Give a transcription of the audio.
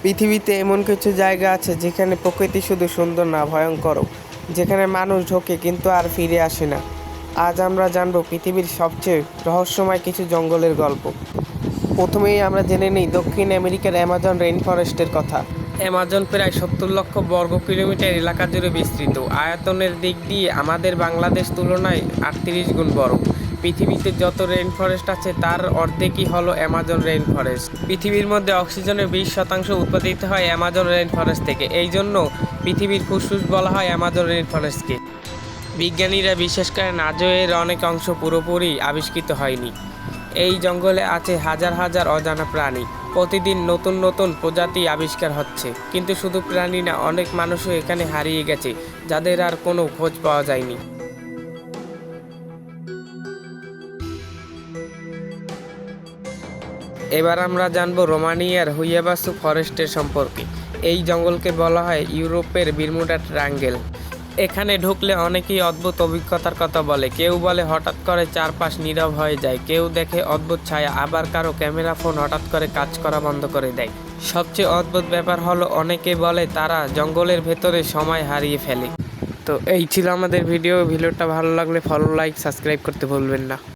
পৃথিবীতে এমন কিছু জায়গা আছে যেখানে প্রকৃতি শুধু সুন্দর না, ভয়ঙ্করও। যেখানে মানুষ ঢোকে কিন্তু আর ফিরে আসে না। আজ আমরা জানব পৃথিবীর সবচেয়ে রহস্যময় কিছু জঙ্গলের গল্প। প্রথমেই আমরা জেনে নিই দক্ষিণ আমেরিকার অ্যামাজন রেইন ফরেস্টের কথা। অ্যামাজন প্রায় 70 লক্ষ বর্গ কিলোমিটার এলাকা জুড়ে বিস্তৃত। আয়তনের দিক দিয়ে আমাদের বাংলাদেশ তুলনায় 38 গুণ বড়। পৃথিবীতে যত রেইন ফরেস্ট আছে তার অর্ধেকই হলো অ্যামাজন রেইন ফরেস্ট। পৃথিবীর মধ্যে অক্সিজেনের 20% উৎপাদিত হয় অ্যামাজন রেইন ফরেস্ট থেকে। এই জন্য পৃথিবীর ফুসফুস বলা হয় অ্যামাজন রেইন ফরেস্টকে। বিজ্ঞানীরা বিশ্বাস করেন আজও এর অনেক অংশ পুরোপুরি আবিষ্কৃত হয়নি। এই জঙ্গলে আছে হাজার হাজার অজানা প্রাণী। প্রতিদিন নতুন নতুন প্রজাতি আবিষ্কার হচ্ছে। কিন্তু শুধু প্রাণী না, অনেক মানুষও এখানে হারিয়ে গেছে, যাদের আর কোনো খোঁজ পাওয়া যায়নি। এবার আমরা জানব রোমানিয়ার হুইয়াবাসু ফরেস্টের সম্পর্কে। এই জঙ্গলকে বলা হয় ইউরোপের বিরমুডা ট্রায়াঙ্গেল। এখানে ঢুকলে অনেকেই অদ্ভুত অভিজ্ঞতার কথা বলে। কেউ বলে হঠাৎ করে চারপাশ নীরব হয়ে যায়, কেউ দেখে অদ্ভুত ছায়া, আবার কারো ক্যামেরা ফোন হঠাৎ করে কাজ করা বন্ধ করে দেয়। সবচেয়ে অদ্ভুত ব্যাপার হলো অনেকে বলে তারা জঙ্গলের ভেতরে সময় হারিয়ে ফেলে। তো এই ছিল আমাদের ভিডিওটা ভালো লাগলে ফলো, লাইক, সাবস্ক্রাইব করতে ভুলবেন না।